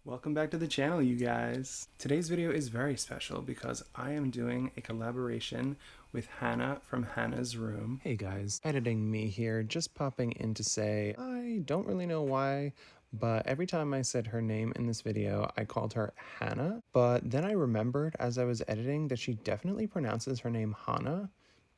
Welcome back to the channel, you guys. Today's video is very special because I am doing a collaboration with Hana from Hana's Room. Hey guys, editing me here, just popping in to say I don't really know why, but every time I said her name in this video, I called her Hana, but then I remembered as I was editing that she definitely pronounces her name Hana.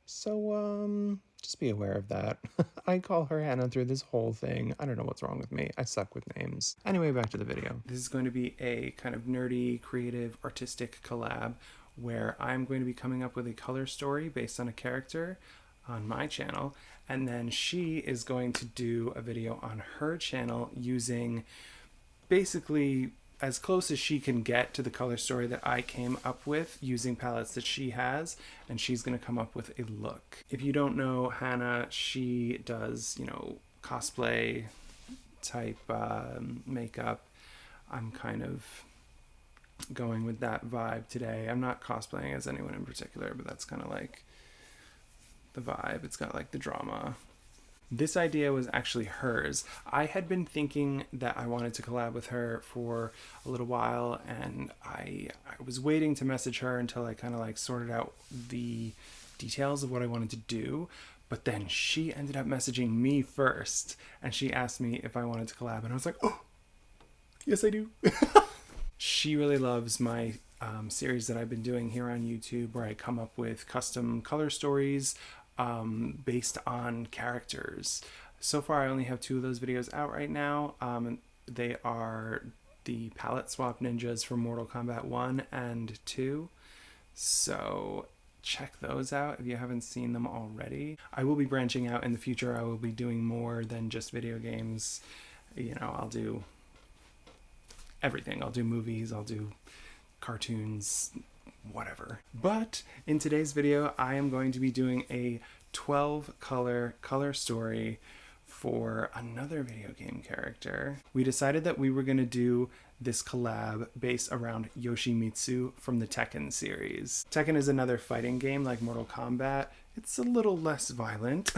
So, just be aware of that. I call her Hannah through this whole thing. I don't know what's wrong with me. I suck with names. Anyway, back to the video. This is going to be a kind of nerdy, creative, artistic collab where I'm going to be coming up with a color story based on a character on my channel, and then she is going to do a video on her channel using basically as close as she can get to the color story that I came up with using palettes that she has, and she's going to come up with a look. If you don't know Hana, she does, cosplay type makeup. I'm kind of going with that vibe today. I'm not cosplaying as anyone in particular, but that's kind of like the vibe. It's got like the drama. This idea was actually hers. I had been thinking that I wanted to collab with her for a little while, and I was waiting to message her until I kind of like sorted out the details of what I wanted to do. But then she ended up messaging me first, and she asked me if I wanted to collab, and I was like, oh, yes I do. She really loves my series that I've been doing here on YouTube, where I come up with custom color stories based on characters. So far I only have 2 of those videos out right now. They are the palette swap ninjas for Mortal Kombat 1 and 2. So check those out if you haven't seen them already. I will be branching out in the future. I will be doing more than just video games. I'll do everything. I'll do movies, I'll do cartoons, whatever. But in today's video, I am going to be doing a 12 color story for another video game character. We decided that we were going to do this collab based around Yoshimitsu from the Tekken series. Tekken is another fighting game like Mortal Kombat. It's a little less violent,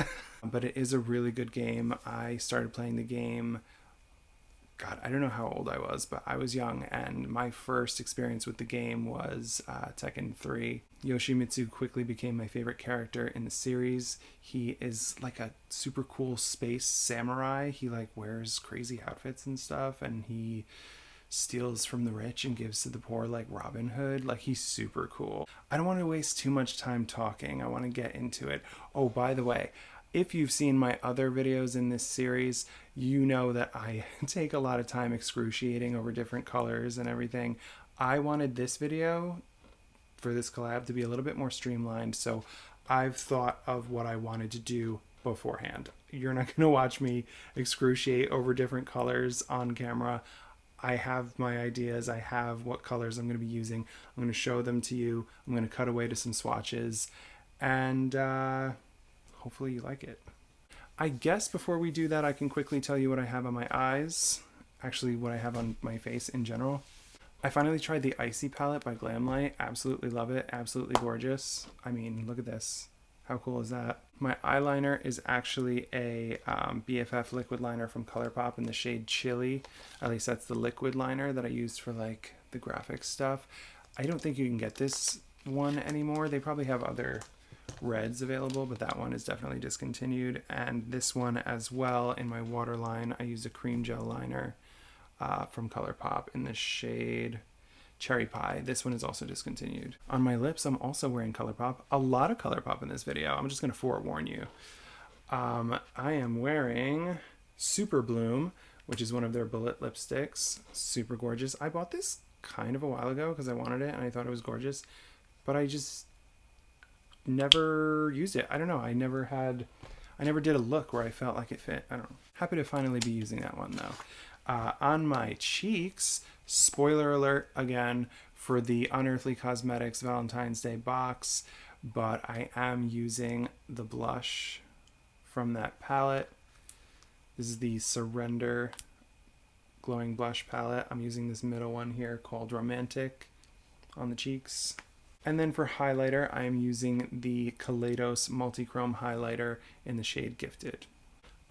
but it is a really good game. I started playing the game, God, I don't know how old I was, but I was young, and my first experience with the game was Tekken 3. Yoshimitsu quickly became my favorite character in the series. He is like a super cool space samurai. He like wears crazy outfits and stuff, and he steals from the rich and gives to the poor like Robin Hood. Like, he's super cool. I don't want to waste too much time talking. I want to get into it. Oh, by the way, if you've seen my other videos in this series, you know that I take a lot of time excruciating over different colors and everything. I wanted this video for this collab to be a little bit more streamlined, so I've thought of what I wanted to do beforehand. You're not going to watch me excruciate over different colors on camera. I have my ideas. I have what colors I'm going to be using. I'm going to show them to you. I'm going to cut away to some swatches, and hopefully you like it. I guess before we do that, I can quickly tell you what I have on my eyes. Actually, what I have on my face in general. I finally tried the Icy palette by Glamlight. Absolutely love it. Absolutely gorgeous. I mean, look at this. How cool is that? My eyeliner is actually a BFF liquid liner from Colourpop in the shade Chili. At least that's the liquid liner that I used for like the graphic stuff. I don't think you can get this one anymore. They probably have other reds available, but that one is definitely discontinued. And this one as well, in my waterline, I used a cream gel liner from Colourpop in the shade Cherry Pie. This one is also discontinued. On my lips, I'm also wearing Colourpop. A lot of Colourpop in this video. I'm just going to forewarn you. I am wearing Super Bloom, which is one of their bullet lipsticks. Super gorgeous. I bought this kind of a while ago because I wanted it and I thought it was gorgeous, but I just never used it. I don't know. I never did a look where I felt like it fit. I don't know. Happy to finally be using that one though. On my cheeks, spoiler alert again for the Unearthly Cosmetics Valentine's Day box, but I am using the blush from that palette. This is the Surrender glowing blush palette. I'm using this middle one here called Romantic on the cheeks. And then for highlighter, I am using the Kaleidos Multichrome highlighter in the shade Gifted.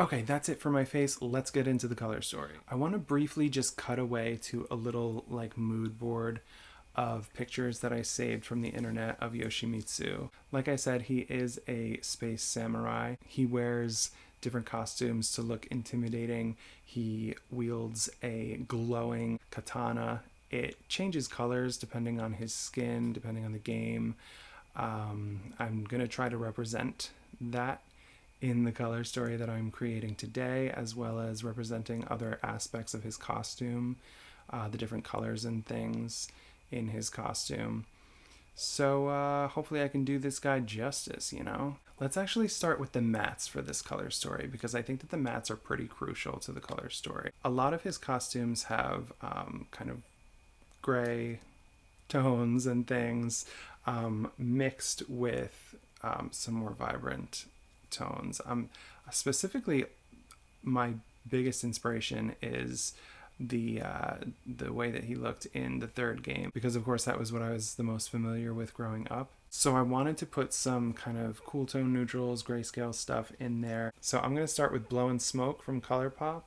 Okay, that's it for my face. Let's get into the color story. I want to briefly just cut away to a little like mood board of pictures that I saved from the internet of Yoshimitsu. Like I said, he is a space samurai. He wears different costumes to look intimidating. He wields a glowing katana. It changes colors depending on his skin, depending on the game. I'm going to try to represent that in the color story that I'm creating today, as well as representing other aspects of his costume, the different colors and things in his costume. So hopefully I can do this guy justice, you know? Let's actually start with the mats for this color story, because I think that the mats are pretty crucial to the color story. A lot of his costumes have kind of gray tones and things mixed with some more vibrant tones. Specifically, my biggest inspiration is the way that he looked in the third game, because of course that was what I was the most familiar with growing up. So I wanted to put some kind of cool tone neutrals, grayscale stuff in there. So I'm going to start with Blow and Smoke from Colourpop,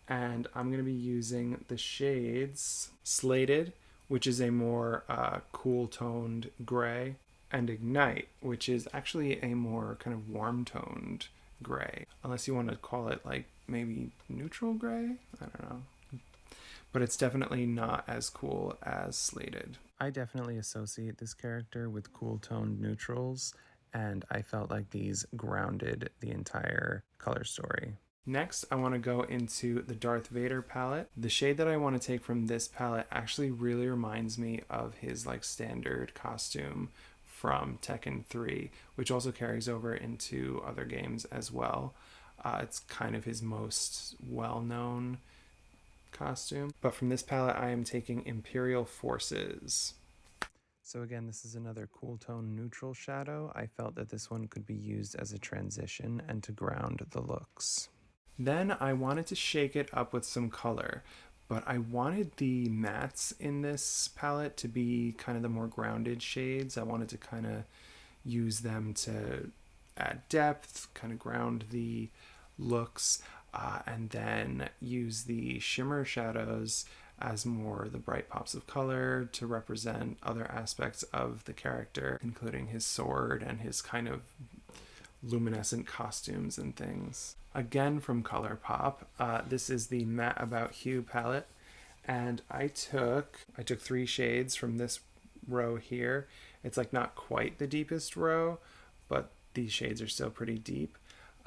and I'm going to be using the shades Slated, which is a more cool toned gray, and Ignite, which is actually a more kind of warm toned gray, unless you want to call it like maybe neutral gray. I don't know, but it's definitely not as cool as Slated. I definitely associate this character with cool toned neutrals, and I felt like these grounded the entire color story. Next, I want to go into the Darth Vader palette. The shade that I want to take from this palette actually really reminds me of his like standard costume from Tekken 3, which also carries over into other games as well. It's kind of his most well-known costume. But from this palette, I am taking Imperial Forces. So again, this is another cool tone neutral shadow. I felt that this one could be used as a transition and to ground the looks. Then I wanted to shake it up with some color, but I wanted the mattes in this palette to be kind of the more grounded shades. I wanted to kind of use them to add depth, kind of ground the looks, and then use the shimmer shadows as more the bright pops of color to represent other aspects of the character, including his sword and his kind of luminescent costumes and things. Again from Colourpop, this is the Matte About Hue palette, and I took 3 shades from this row here. It's like not quite the deepest row, but these shades are still pretty deep.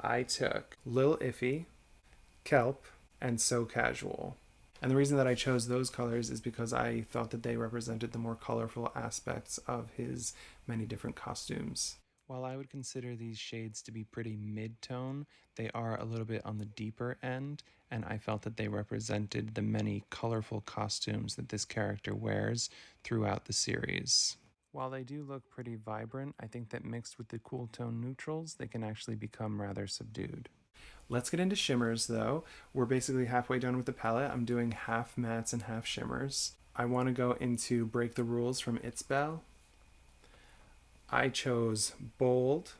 I took Lil Iffy, Kelp, and So Casual. And the reason that I chose those colors is because I thought that they represented the more colorful aspects of his many different costumes. While I would consider these shades to be pretty mid-tone, they are a little bit on the deeper end, and I felt that they represented the many colorful costumes that this character wears throughout the series. While they do look pretty vibrant, I think that mixed with the cool tone neutrals, they can actually become rather subdued. Let's get into shimmers though. We're basically halfway done with the palette. I'm doing half mattes and half shimmers. I want to go into Break the Rules from It's Bell. I chose Bold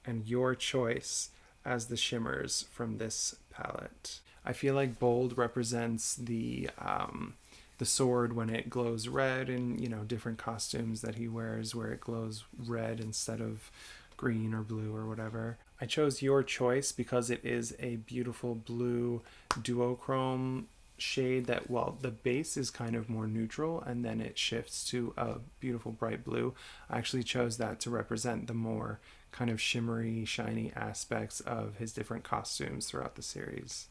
and Your Choice as the shimmers from this palette. I feel like Bold represents the sword when it glows red in, you know, different costumes that he wears where it glows red instead of green or blue or whatever. I chose Your Choice because it is a beautiful blue duochrome shade that, well, the base is kind of more neutral and then it shifts to a beautiful bright blue. I actually chose that to represent the more kind of shimmery, shiny aspects of his different costumes throughout the series.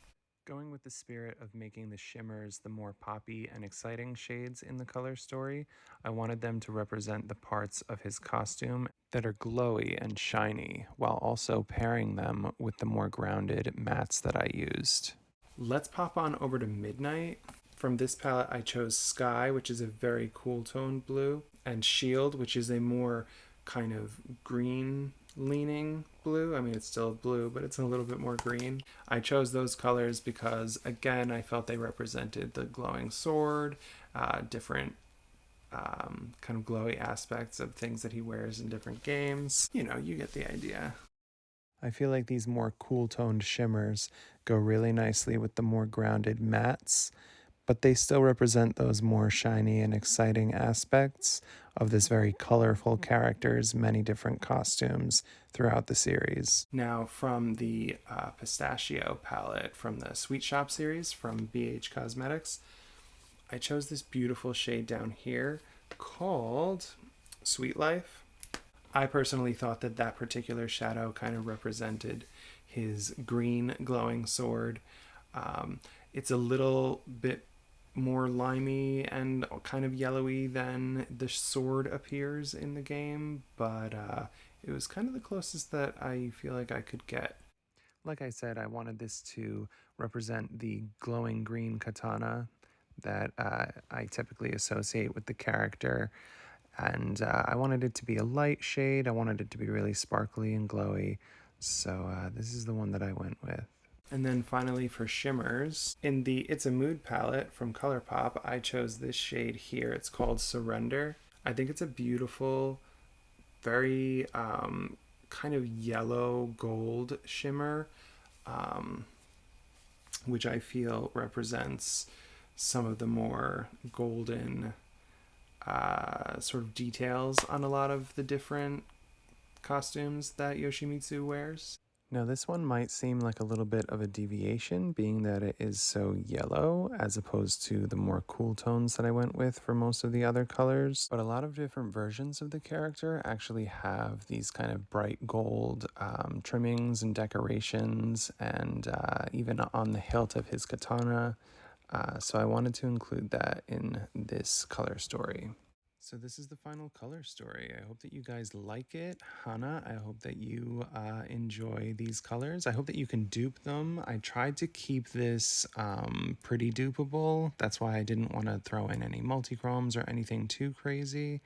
Going with the spirit of making the shimmers the more poppy and exciting shades in the color story, I wanted them to represent the parts of his costume that are glowy and shiny, while also pairing them with the more grounded mattes that I used. Let's pop on over to Midnight. From this palette, I chose Sky, which is a very cool toned blue, and Shield, which is a more kind of green leaning blue. I mean, it's still blue, but it's a little bit more green. I chose those colors because, again, I felt they represented the glowing sword, different kind of glowy aspects of things that he wears in different games. You know, you get the idea. I feel like these more cool toned shimmers go really nicely with the more grounded mattes, but they still represent those more shiny and exciting aspects of this very colorful character's many different costumes throughout the series. Now, from the pistachio palette from the Sweet Shop series from BH Cosmetics, I chose this beautiful shade down here called Sweet Life. I personally thought that that particular shadow kind of represented his green glowing sword. It's a little bit more limey and kind of yellowy than the sword appears in the game, but it was kind of the closest that I feel like I could get. Like I said, I wanted this to represent the glowing green katana that I typically associate with the character. And I wanted it to be a light shade. I wanted it to be really sparkly and glowy. So this is the one that I went with. And then finally for shimmers, in the It's a Mood palette from ColourPop, I chose this shade here. It's called Surrender. I think it's a beautiful, very kind of yellow gold shimmer, which I feel represents some of the more golden sort of details on a lot of the different costumes that Yoshimitsu wears. Now this one might seem like a little bit of a deviation, being that it is so yellow as opposed to the more cool tones that I went with for most of the other colors. But a lot of different versions of the character actually have these kind of bright gold trimmings and decorations, and even on the hilt of his katana. So I wanted to include that in this color story. So this is the final color story. I hope that you guys like it. Hana, I hope that you enjoy these colors. I hope that you can dupe them. I tried to keep this pretty dupeable. That's why I didn't want to throw in any multi-chromes or anything too crazy.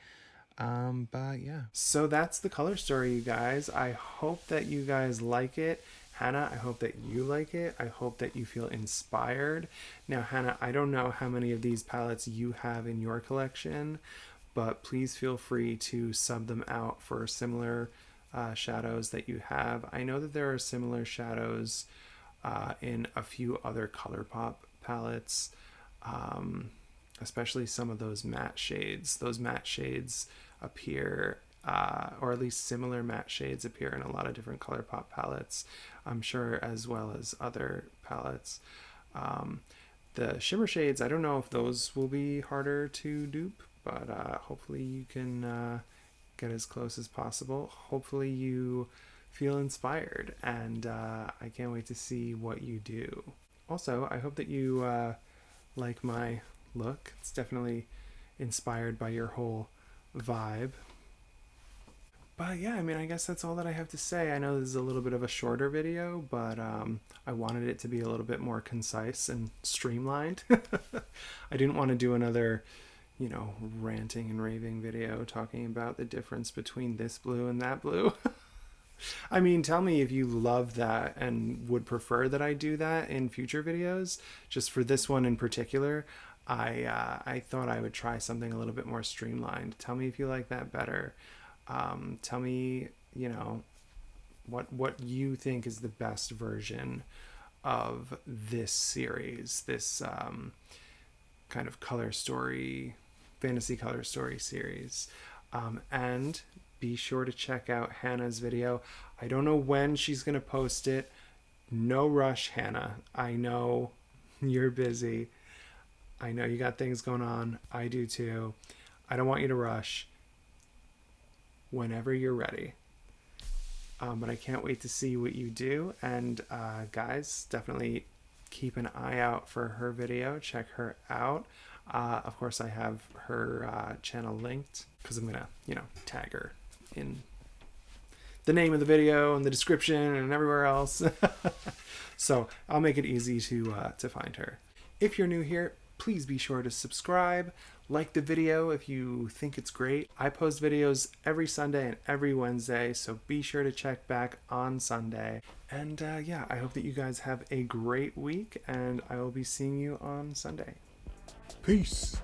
But yeah. So that's the color story, you guys. I hope that you guys like it. Hana, I hope that you like it. I hope that you feel inspired. Now, Hana, I don't know how many of these palettes you have in your collection, but please feel free to sub them out for similar shadows that you have. I know that there are similar shadows in a few other ColourPop palettes, especially some of those matte shades. Those matte shades appear, or at least similar matte shades appear in a lot of different ColourPop palettes, I'm sure, as well as other palettes. The shimmer shades, I don't know if those will be harder to dupe, but hopefully you can get as close as possible. Hopefully you feel inspired, and I can't wait to see what you do. Also, I hope that you like my look. It's definitely inspired by your whole vibe. But yeah, I mean, I guess that's all that I have to say. I know this is a little bit of a shorter video, but I wanted it to be a little bit more concise and streamlined. I didn't want to do another, you know, ranting and raving video talking about the difference between this blue and that blue. I mean, tell me if you love that and would prefer that I do that in future videos. Just for this one in particular, I thought I would try something a little bit more streamlined. Tell me if you like that better. Tell me, you know, what you think is the best version of this series, this kind of color story, fantasy color story series. And be sure to check out Hana's video. I don't know when she's going to post it. No rush, Hana. I know you're busy. I know you got things going on. I do too. I don't want you to rush. Whenever you're ready. But I can't wait to see what you do. And guys, definitely keep an eye out for her video. Check her out. Of course, I have her channel linked because I'm gonna, you know, tag her in the name of the video and the description and everywhere else. So I'll make it easy to find her. If you're new here, please be sure to subscribe. Like the video if you think it's great. I post videos every Sunday and every Wednesday, so be sure to check back on Sunday. And yeah, I hope that you guys have a great week, and I will be seeing you on Sunday. Peace.